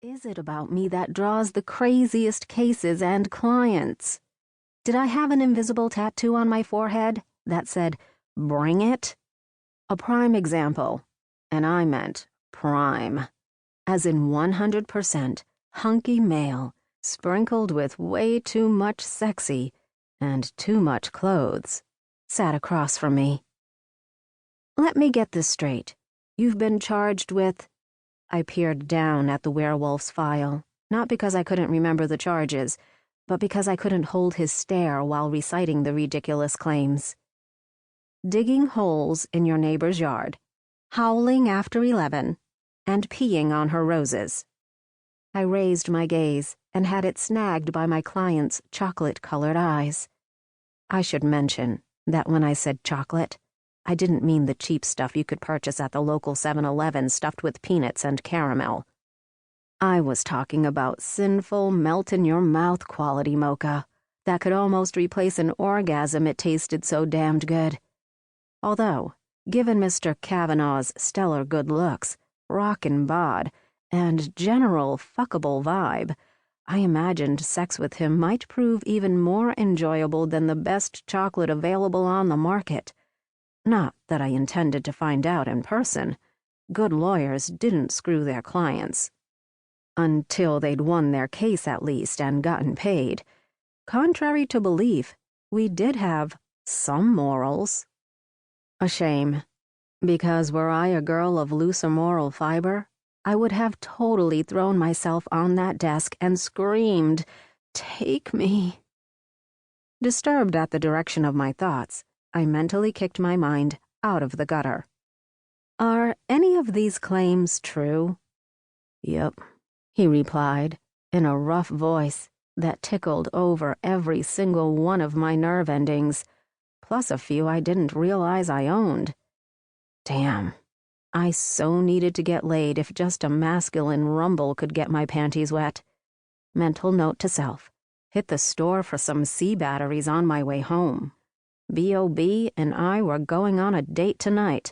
is it about me that draws the craziest cases and clients? Did I have an invisible tattoo on my forehead that said, "Bring it"? A prime example, and I meant prime, as in 100% hunky male, sprinkled with way too much sexy and too much clothes, sat across from me. Let me get this straight. You've been charged with... I peered down at the werewolf's file, not because I couldn't remember the charges, but because I couldn't hold his stare while reciting the ridiculous claims. Digging holes in your neighbor's yard, howling after 11, and peeing on her roses. I raised my gaze and had it snagged by my client's chocolate-colored eyes. I should mention that when I said chocolate, I didn't mean the cheap stuff you could purchase at the local 7-Eleven stuffed with peanuts and caramel. I was talking about sinful, melt-in-your-mouth quality mocha that could almost replace an orgasm, it tasted so damned good. Although, given Mr. Kavanaugh's stellar good looks, rockin' bod, and general fuckable vibe, I imagined sex with him might prove even more enjoyable than the best chocolate available on the market. Not that I intended to find out in person. Good lawyers didn't screw their clients. Until they'd won their case at least and gotten paid. Contrary to belief, we did have some morals. A shame, because were I a girl of looser moral fiber, I would have totally thrown myself on that desk and screamed, "Take me." Disturbed at the direction of my thoughts, I mentally kicked my mind out of the gutter. Are any of these claims true? Yep, he replied, in a rough voice that tickled over every single one of my nerve endings, plus a few I didn't realize I owned. Damn, I so needed to get laid if just a masculine rumble could get my panties wet. Mental note to self, hit the store for some C batteries on my way home. B.O.B. and I were going on a date tonight.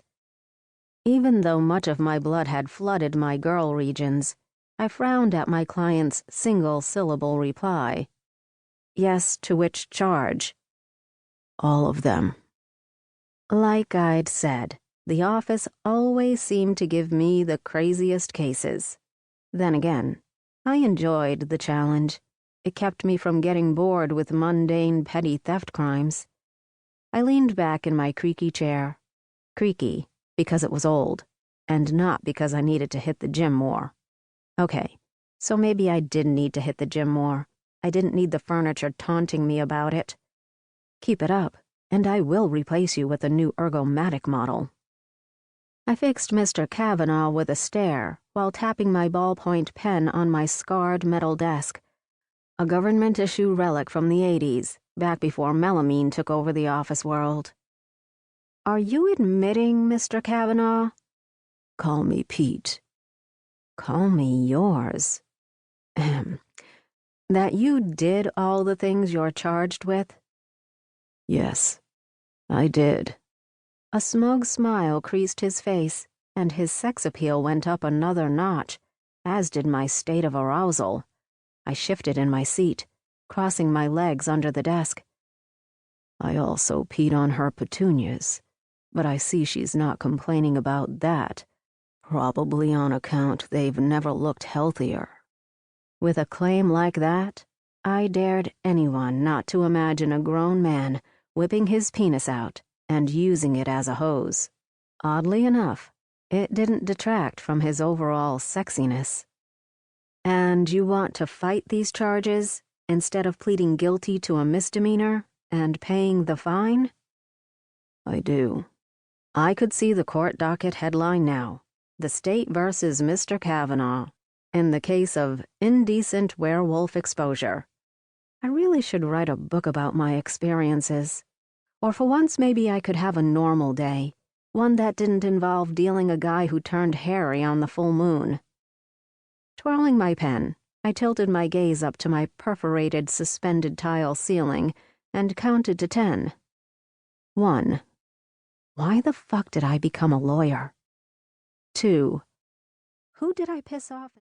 Even though much of my blood had flooded my girl regions, I frowned at my client's single-syllable reply. Yes, to which charge? All of them. Like I'd said, the office always seemed to give me the craziest cases. Then again, I enjoyed the challenge. It kept me from getting bored with mundane petty theft crimes. I leaned back in my creaky chair. Creaky because it was old, and not because I needed to hit the gym more. Okay, so maybe I didn't need to hit the gym more. I didn't need the furniture taunting me about it. Keep it up, and I will replace you with a new ergomatic model. I fixed Mr. Kavanaugh with a stare while tapping my ballpoint pen on my scarred metal desk. A government-issue relic from the 80s, back before melamine took over the office world. Are you admitting, Mr. Kavanaugh? Call me Pete. Call me yours. That you did all the things you're charged with? Yes, I did. A smug smile creased his face, and his sex appeal went up another notch, as did my state of arousal. I shifted in my seat, crossing my legs under the desk. I also peed on her petunias, but I see she's not complaining about that, probably on account they've never looked healthier. With a claim like that, I dared anyone not to imagine a grown man whipping his penis out and using it as a hose. Oddly enough, it didn't detract from his overall sexiness. And you want to fight these charges instead of pleading guilty to a misdemeanor and paying the fine? I do. I could see the court docket headline now. The state versus Mr. Kavanaugh in the case of indecent werewolf exposure. I really should write a book about my experiences. Or for once maybe I could have a normal day, one that didn't involve dealing a guy who turned hairy on the full moon. Twirling my pen, I tilted my gaze up to my perforated suspended tile ceiling and counted to 10. 1. Why the fuck did I become a lawyer? 2. Who did I piss off?